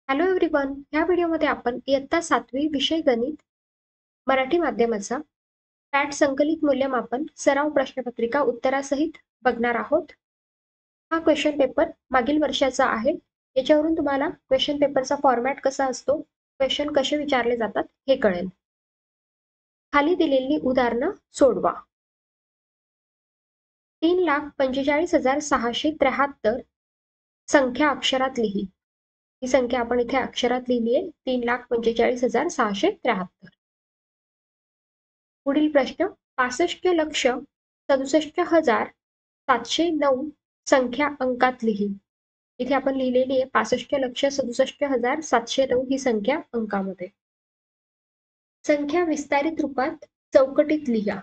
Hello everyone. ह्या व्हिडिओमध्ये आपण इयत्ता 7वी विषय गणित मराठी माध्यमाचा पॅट संकलित मूल्यमापन सराव प्रश्नपत्रिका उत्तरासहित बघणार आहोत. हा क्वेश्चन पेपर मागील वर्षाचा आहे. याच्यावरून तुम्हाला क्वेश्चन पेपरचा फॉर्मॅट कसा असतो, क्वेश्चन कसे विचारले जातात हे कळेल. खाली दिलेली उदाहरणं सोडवा. 3,45,673 संख्या अक्षरात लिही. ही संख्या आपण इथे अक्षरात लिहिली आहे, 3,45,673. पुढील प्रश्न, 65,67,709 संख्या अंकात लिही. इथे आपण लिहिलेली आहे 65,67,709 ही संख्या अंकामध्ये. संख्या विस्तारित रूपात चौकटीत लिहा.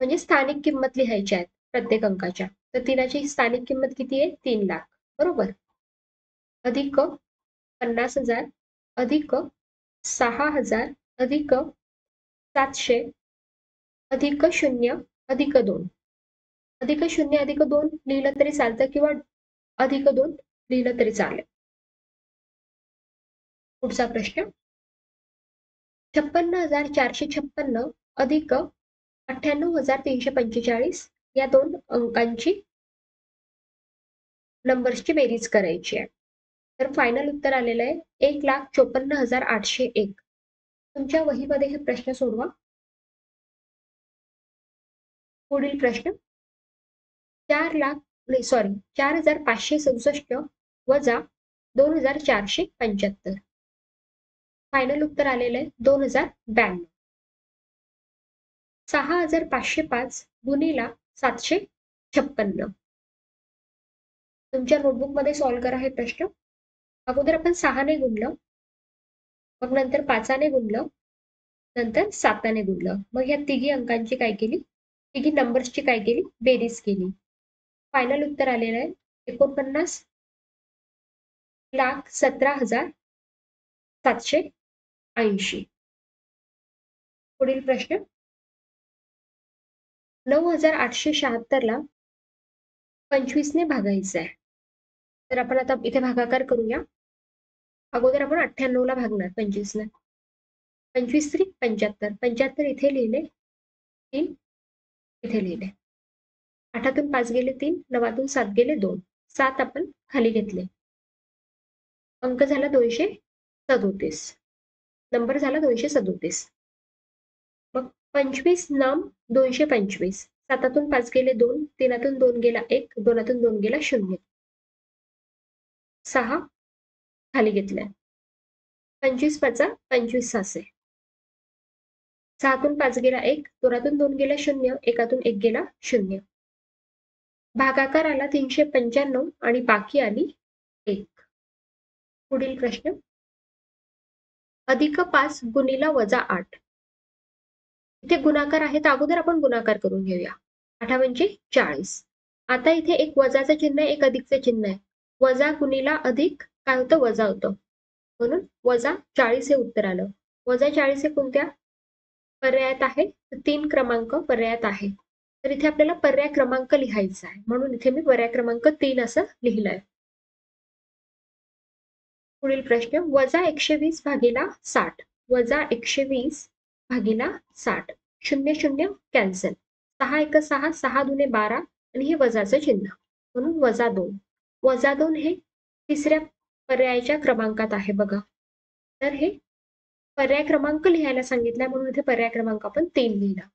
म्हणजे स्थानिक किंमत लिहायची आहे प्रत्येक अंकाच्या. तर तिनाची स्थानिक किंमत किती आहे? 3 लाख. बरोबर. अधिक 50,000 अधिक 6,000 अधिक 700 अधिक 0 अधिक 2. अधिक 0 अधिक 2 लिहिलं तरी चालतं किंवा अधिक 2 लिहिलं तरी चालेल. पुढचा प्रश्न, 56,456 अधिक 98,345 या दोन अंकांची नंबर्सची बेरीज करायची आहे. तर फायनल उत्तर आलेलं आहे 1,54,801. तुमच्या वहीमध्ये हे प्रश्न सोडवा. पुढील प्रश्न, 4,567 वजा 2,475. फायनल उत्तर आलेलं आहे 2,092. 6,505 गुणिला 756. तुमच्या नोटबुक मध्ये सॉल्व्ह करा हे प्रश्न. अगोदर आपण 6ने गुणलं, मग नंतर 5ने गुणलं, नंतर 7ने गुणलं. मग या तिघी अंकांची काय केली, तिघी नंबर्सची काय केली, बेरीज केली. फायनल उत्तर आलेलं आहे 49,17,780. पुढील प्रश्न, 9,876 ला 25ने भागायचं आहे. तर आपण आता इथे भागाकार करूया. अगोदर आपण 98 ला भागणार 25ने. 25 3 75. 75 इथे लिहिले, 3 इथे लिहिले. 8तून 5 गेले 3, 9तून 7 गेले 2, 7 आपण खाली घेतले. अंक झाला 237. नंबर झाला 237. मग 25 नम 225. 7तून 5 गेले 2, 3तून 2 गेला 1, 2तून 2 गेला 0. 6 खाली घेतल्या. 25 5 25 6. 6तून 5 गेला 1, 2तून 2 गेला 0, 1तून 1 गेला 0. भागाकार आला 395 आणि बाकी आली 1. पुढील प्रश्न, अधिक 5 गुणिला वजा 8. इथे गुणाकार आहे तर अगोदर आपण गुणाकार करून घेऊया. 8 40. आता इथे एक वजाचं चिन्ह आहे, एक अधिकचं चिन्ह आहे. वजा गुणिला अधिक काय होतं, वजा होतं. म्हणून वजा 40 हे उत्तर आलं. वजा 40 हे कोणत्या पर्यायात आहे? 3 क्रमांक पर्यायात आहे. तर इथे आपल्याला पर्याय क्रमांक लिहायचा आहे, म्हणून इथे मी पर्याय क्रमांक 3 असं लिहिलंय. पुढील प्रश्न, वजा 120 भागिला 60. वजा 120 भागिला 60. 0 0 कॅन्सल. 6 1 6, 6 2 12 आणि हे वजाचं चिन्ह, म्हणून वजा 2. वजा 2 हे तिसऱ्या पर्यायाच्या क्रमांकात आहे बघा. तर हे पर्याय क्रमांक लिहायला सांगितला, म्हणून इथे पर्याय क्रमांक आपण 3 लिहिला.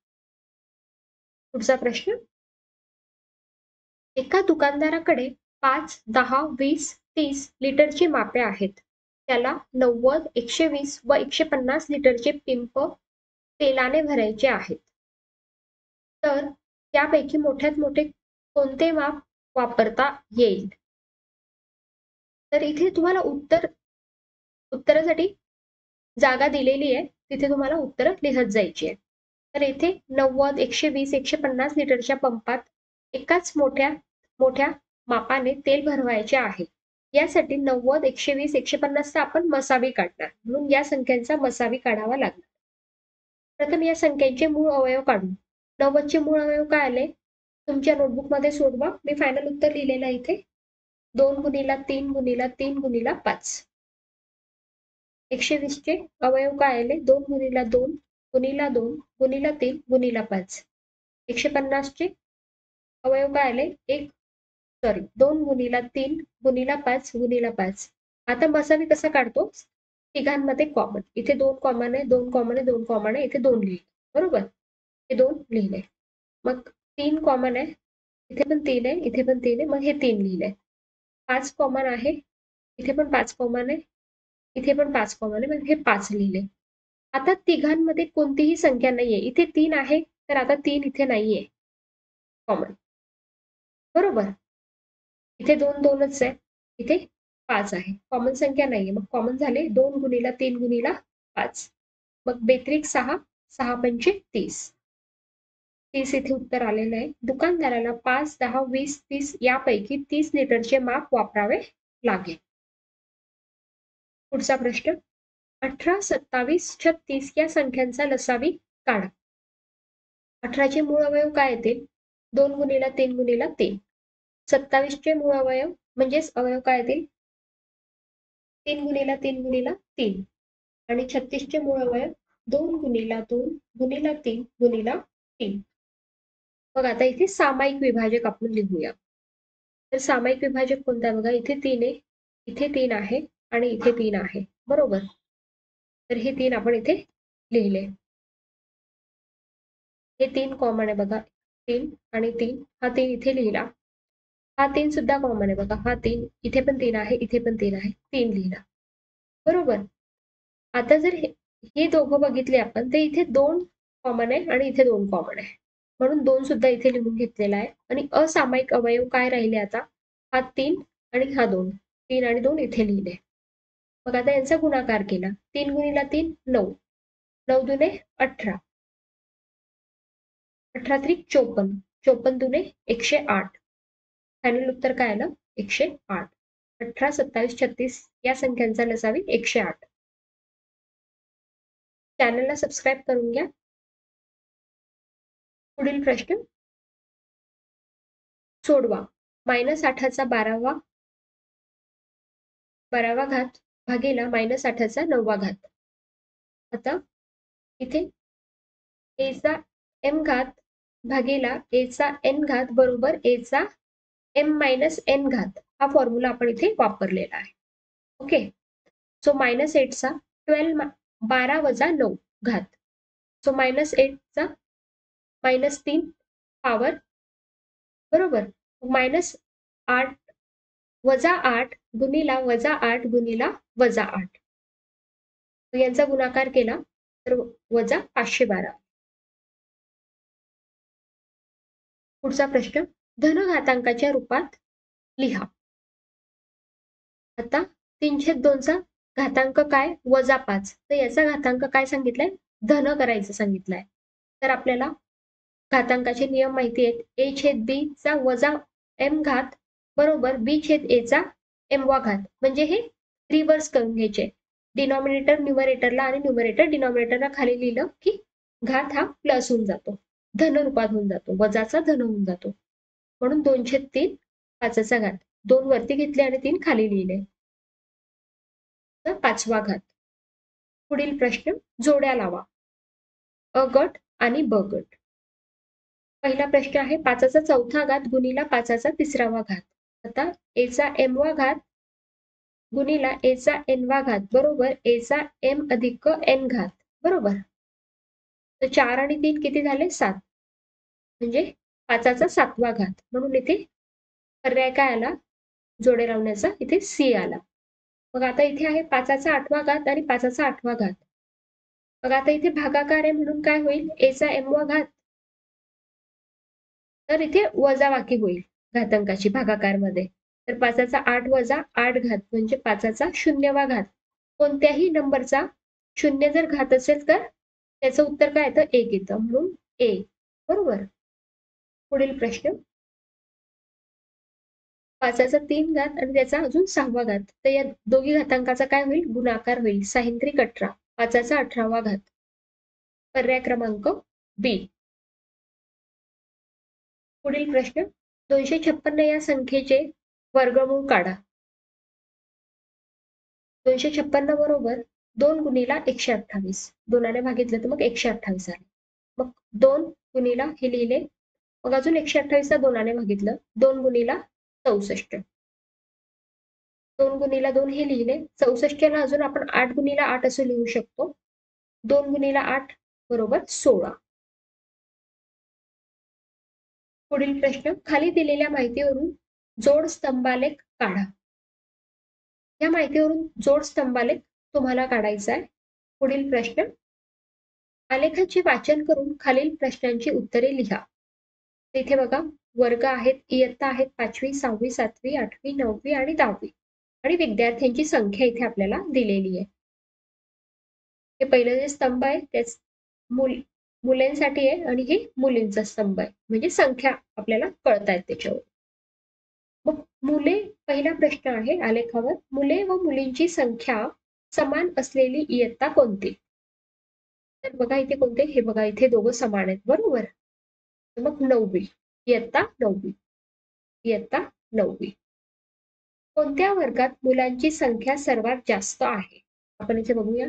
पुढचा प्रश्न, एका दुकानदाराकडे 5 10 20 30 लिटरची मापे आहेत. त्याला 90 120 व 150 लिटरचे पिंप तेलाने भरायचे आहेत. तर त्यापैकी मोठ्यात मोठे कोणते माप वापरता येईल? तर इथे तुम्हाला उत्तरासाठी जागा दिलेली आहे, तिथे तुम्हाला उत्तर लिहत जायची आहे. तर इथे 90 120 150 लिटरच्या पंपात एकाच मोठ्या मापाने तेल भरवायचे आहे. यासाठी 90 120 150 चा आपण मसावी काढणार, म्हणून या संख्यांचा मसावी काढावा लागणार. प्रथम या संख्यांचे मूळ अवयव काढू. 90 चे मूळ अवयव काय आले तुमच्या नोटबुक मध्ये सोडवा. मी फायनल उत्तर लिहिलेलं आहे इथे 2 गुणिला 3 गुणिला 3 गुणिला 5. 120 चे अवयव काय आले? 2 गुणिला 2 गुणिला 2 गुणिला 3 गुणिला 5. 150 चे अवयव काय आले? 2 गुणिला 3 गुणिला 5 गुणिला 5. आता मसावी कसा काढतो? तिघांमध्ये कॉमन. इथे 2 कॉमन आहे, 2 कॉमन आहे, 2 कॉमन आहे, इथे 2 लिहिले. बरोबर? हे 2 लिहिले. मग 3 कॉमन आहे, इथे पण 3 आहे, इथे पण 3 आहे, मग हे 3 लिहिले. 5 कॉमन आहे, इथे पण 5 कॉमन आहे, इथे पण 5 कॉमन आहे, मग हे 5 लिहिले. आता तिघांमध्ये कोणतीही संख्या नाहीये. इथे 3 आहे, तर आता 3 इथे नाहीये कॉमन. बरोबर? इथे 2 2च आहे, इथे 5 आहे. कॉमन संख्या नाहीये. मग कॉमन झाले 2 गुणिला 3 गुणिला 5. मग बेत्रिक 6, 6 पंचे 30. 30 इथे उत्तर आलेलं आहे. दुकानदाराला 5, 10, 20, 30 यापैकी 30 लिटरचे माप वापरावे लागेल. पुढचा प्रश्न 18, 27, 36 या संख्यांचा लसावी काढा. 18 चे मूळ अवयव काय येतील? 2 गुणिला 3 गुणिला 3. 27 चे मूळ अवयव म्हणजेच अवयव काय येतील? 3 गुणिला 3 गुणिला 3. आणि 36 चे मूळ अवयव 2 गुणिला 2 गुणिला 3 गुणिला 3. मग आता इथे सामायिक विभाजक आपण लिहूया. तर सामायिक विभाजक कोणता बघा? इथे 3 आहे, इथे 3 आहे आणि इथे 3 आहे. बरोबर? तर हे 3 आपण इथे लिहिले. हे 3 कॉमन आहे बघा. 3 आणि 3. हा 3 इथे लिहिला. हा 3 सुद्धा कॉमन आहे बघा. हा 3 इथे पण 3 आहे, इथे पण 3 आहे. 3 लिहिला. बरोबर? आता जर हे दोघं बघितले आपण, तर इथे 2 कॉमन आहे आणि इथे 2 कॉमन आहे. म्हणून 2 सुद्धा इथे लिहून घेतलेला आहे. आणि असामायिक अवयव काय राहिले आता? हा 3 आणि हा 2. 3 आणि 2 इथे लिहिले. मग आता यांचा गुणाकार केला. 3 गुणिला 3 9. 9 दुने 18. 18 त्रिक 54. 54 दुने 108. फायनल उत्तर काय आलं? 108. 18, 27, 36 या संख्यांचा लसावी 108. चॅनलला सबस्क्राईब करून घ्या. पुढील प्रश्न सोडवा. -8चा 12वा घात भागीला -8चा 9वा घात. आता इथे a चा m घात भागीला a चा n घात बरोबर a चा m - n घात हा फॉर्म्युला आपण इथे वापरलेला आहे. ओके. सो -8चा 12 वजा 9 घात. सो -8चा -3 पॉवर. बरोबर? -8 वजा 8 गुणिला वजा 8 गुणिला वजा 8. यांचा गुणाकार केला तर वजा 512. पुढचा प्रश्न धनघातांकाच्या रूपात लिहा. आता 3/2चा घातांक काय? वजा 5. तर याचा घातांक काय सांगितलाय? धन करायचं सांगितलंय. तर आपल्याला घातांकाचे नियम माहिती आहेत. a छेद b चा वजा m घात बरोबर b छेद a चा m वा घात. म्हणजे हे रिव्हर्स करून घ्यायचे. डिनॉमिनेटर न्यूमरेटरला आणि न्यूमरेटर डिनॉमिनेटरला खाली लिहिलं की घात हा प्लस होऊन जातो. धन रूपात होऊन जातो. वजाचा धन होऊन जातो. म्हणून 2/3 5चा घात. 2 वरती घेतले आणि 3 खाली लिहिले. तर 5वा घात. पुढील प्रश्न जोड्या लावा. अ गट आणि ब गट. पहिला प्रश्न आहे 5चा 4था घात गुणिला 5चा 3वा घात. आता a चा m वा घात गुणिला a चा n वा घात बरोबर a चा m अधिक n घात. बरोबर? तर 4 आणि 3 किती झाले? 7. म्हणजे 5चा 7वा घात. म्हणून इथे पर्याय काय आला? जोडे लावण्याचा इथे C आला. मग आता इथे आहे 5चा 8वा घात आणि 5चा 8वा घात. मग आता इथे भागाकार आहे म्हणून काय होईल? a चा m वा घात. तर इथे वजाबाकी होईल घातांकाची भागाकारमध्ये. तर 5चा 8 वजा 8 घात म्हणजे 5चा 0वा घात. कोणत्याही नंबरचा 0 जर घात असेल तर त्याचं उत्तर काय येतं? 1 येतं. म्हणून a. बरोबर? पुढील प्रश्न 5चा 3 घात आणि त्याचा अजून 6वा घात. तर या दोघी घातांकाचा काय होईल? गुणाकार होईल. 6×18. 5चा 18वा घात. पर्याय क्रमांक बी. पुढील प्रश्न 256 या संख्येचे वर्गमूळ काढा. 256 बरोबर 2 गुणिला 128. 2ने भागितलं तर मग 128 आले. मग 2 गुणिला हे लिहिले. मग अजून 128 ला 2ने भागितलं. 2 गुणिला 64. 2 गुणिला 2 हे लिहिले. 64 ला अजून आपण 8 गुणिला 8 असं लिहू शकतो. 2 गुणिला 8 बरोबर 16. पुढील प्रश्न, खाली दिलेल्या माहितीवरून जोड स्तंभालेख काढा. या माहितीवरून जोड स्तंभालेख तुम्हाला काढायचा आहे. पुढील प्रश्न, आलेखाचे वाचन करून खालील प्रश्नांची उत्तरे लिहा. इथे बघा वर्ग आहेत, इयत्ता आहेत 5वी, 6वी, 7वी, 8वी, 9वी आणि 10वी आणि विद्यार्थ्यांची संख्या इथे आपल्याला दिलेली आहे. हे पहिलं जे स्तंभ आहे तेच मुलांसाठी आहे आणि हे मुलींचा स्तंभ आहे, म्हणजे संख्या आपल्याला कळतायत त्याच्यावर. मग मुले, पहिला प्रश्न आहे आलेखावर, मुले व मुलींची संख्या समान असलेली इयत्ता कोणती? तर बघा इथे कोणते, हे बघा इथे दोघं समान आहेत बरोबर. मग 9वी, इयत्ता 9वी, इयत्ता 9वी. कोणत्या वर्गात मुलांची संख्या सर्वात जास्त आहे? आपण इथे बघूया.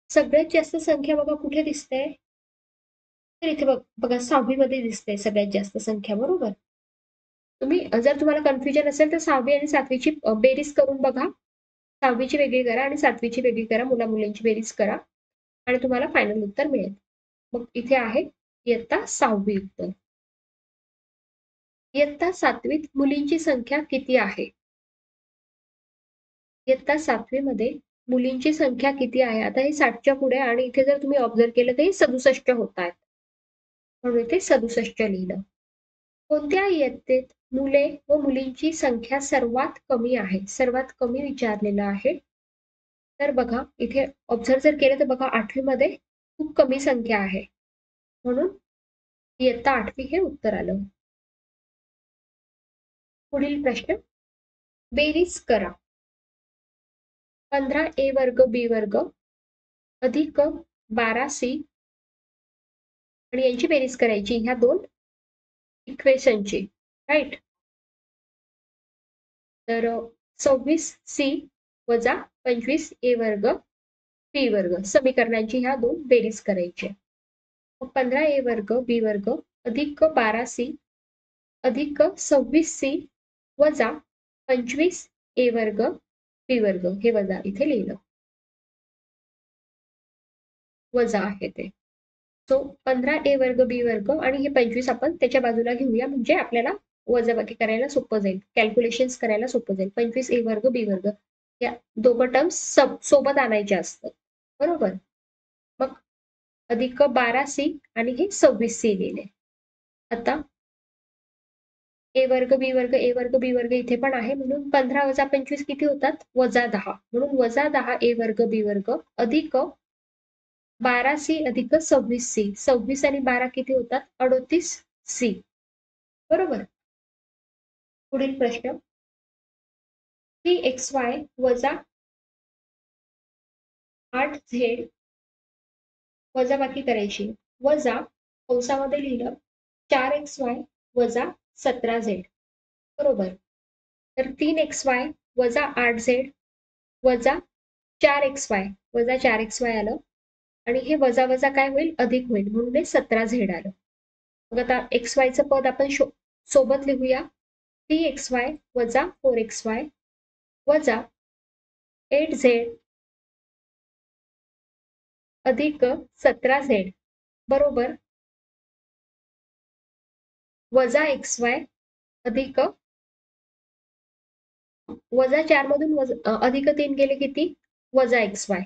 सगळ्यात जास्त संख्या बघा कुठे दिसते? तर इथे बघा 6वी मध्ये दिसते सगळ्यात जास्त संख्या बरोबर. तुम्ही जर तुम्हाला कन्फ्युजन असेल तर 6वी आणि 7वीची बेरीज करून बघा. 6वीची वेगळी करा आणि 7वीची वेगळी करा, मुला मुलींची बेरीज करा आणि तुम्हाला फायनल उत्तर मिळेल. मग इथे आहे इयत्ता 6वी उत्तर. इयत्ता 7वीत मुलींची संख्या किती आहे? इयत्ता 7वी मध्ये मुलींची संख्या किती आहे? आता हे 60च्या पुढे आणि इथे जर तुम्ही ऑब्झर्व केलं तर हे 67 होत आहेत, म्हणून इथे 67 लिहिलं. कोणत्या इयत्तेत मुले व मुलींची संख्या सर्वात कमी आहे? सर्वात कमी विचारलेलं आहे. तर बघा इथे ऑब्झर्व जर केलं तर बघा 8वी मध्ये खूप कमी संख्या आहे, म्हणून इयत्ता 8वी हे उत्तर आलं. पुढील प्रश्न, बेरीज करा. 15a वर्ग b वर्ग अधिक 12c आणि यांची बेरीज करायची ह्या दोन इक्वेशनची, राईट. तर 26c वजा 25a वर्ग b वर्ग समीकरणांची ह्या दोन बेरीज करायची. 15a वर्ग b वर्ग अधिक 12c अधिक 26c वजा 25a वर्ग b वर्ग, हे वजा इथे लिहिलं, वजा आहे ते. सो 15a वर्ग b वर्ग आणि हे 25 आपण त्याच्या बाजूला घेऊया, म्हणजे आपल्याला वजाबाकी करायला सोपं जाईल, कॅल्क्युलेशन्स करायला सोपं जाईल. 25a वर्ग b वर्ग या दोघं टर्म्स सोबत आणायचे असतात बरोबर. मग अधिक 12c आणि हे 26c लिहिले. आता ए वर्ग बी वर्ग ए वर्ग बी वर्ग इथे पण आहे, म्हणून 15 वजा 25 किती होतात? वजा 10, म्हणून वजा 10 ए वर्ग बी वर्ग अधिक 12c अधिक 26c. 26 आणि 12 किती होतात? 38c बरोबर. पुढील प्रश्न, 3xy वजा 8z वजाबाकी करायची, वजा कंसामध्ये लिहिलं 4xy वजा 17z बरोबर. तर 3xy वजा 8z वजा 4xy वजा 4xy आलं आणि हे वजा वजा काय होईल? अधिक होईल, म्हणून हे 17z आलं. मग आता xy चं पद आपण सोबत लिहूया. 3xy वजा 4xy वजा 8z अधिक 17z बरोबर वजा xy अधिक वजा 4 मधून अधिक 3 गेले किती? वजा xy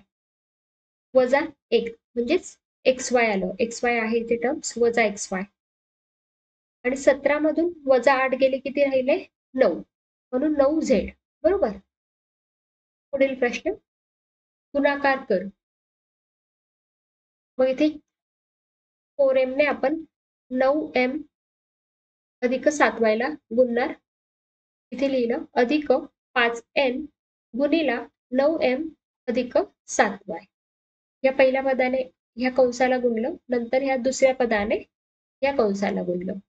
वजा 1 म्हणजेच xy आलं. xy आहे इथे टर्म्स वजा xy आणि 17 मधून वजा 8 गेले किती राहिले? 9, म्हणून 9z बरोबर. पुढील प्रश्न, गुणाकार कर. मग इथे 4m ने आपण 9m अधिक 7y ला गुणणार, इथे लिहिलं अधिक 5n गुणिला 9m अधिक 7y. या पहिल्या पदाने ह्या कंसाला गुणलं, नंतर ह्या दुसऱ्या पदाने या कंसाला गुणलं.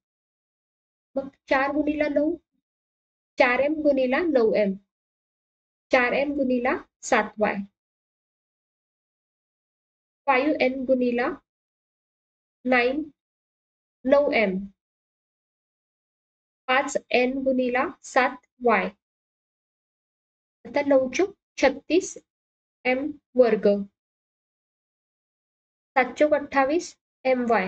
मग 4 गुणिला 9 4m गुणिला 9m, 4m गुणिला 7y, 5n गुणिला 9m, 5n गुणिला 7y. आता 9 चौक 36 m वर्ग, 7 चौक 28 my,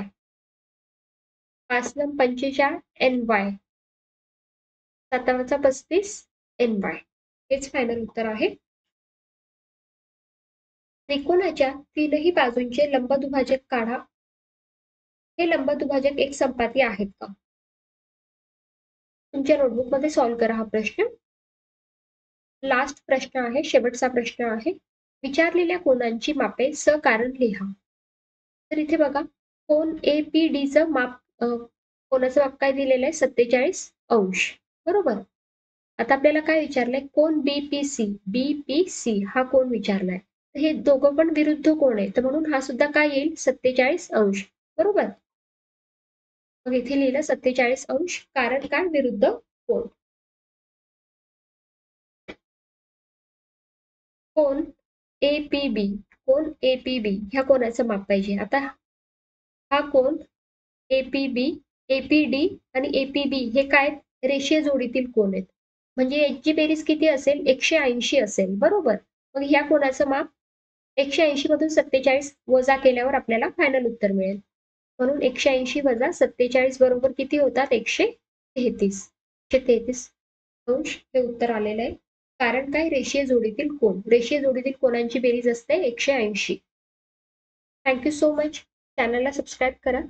5 नम 45 ny, 7 35 ny. हेच फायनल उत्तर आहे. त्रिकोणाच्या तीनही बाजूंचे लंबदुभाजक काढा. हे लंबदुभाजक एक संपाती आहेत का? तुमच्या नोटबुक मध्ये सॉल्व्ह करा हा प्रश्न. लास्ट प्रश्न आहे, शेवटचा प्रश्न आहे. विचारलेल्या कोनांची मापे सकारण लिहा. तर इथे बघा, कोन APD चं माप, कोनाचं माप काय दिलेलं आहे? 47 अंश. बरोबर. आता आपल्याला काय विचारलंय? कोन BPC हा कोन विचारलाय. हे दोघं पण विरुद्ध कोण आहे, तर म्हणून हा सुद्धा काय येईल? 47 अंश. बरोबर. मग इथे लिहिलं 47 अंश, कारण काय? विरुद्ध कोन. कोन APB, कोन APB ह्या कोनाचं माप पाहिजे. आता हा कोन APB, APD आणि APB हे काय? रेषीय जोडीतील कोन आहेत. म्हणजे याची बेरीज किती असेल? 180 असेल. बरोबर. मग ह्या कोनाचं माप 180 मधून 47 वजा केल्यावर आपल्याला फायनल उत्तर मिळेल. म्हणून 180 वजा 47 बरोबर किती होतात? 133. 133 अंश हे उत्तर आलेलं आहे. कारण काय? रेषीय जोडीतील कोन. रेषीय जोडीतील कोनांची बेरीज असते 180. Thank you so much. चॅनलला सबस्क्राईब करा.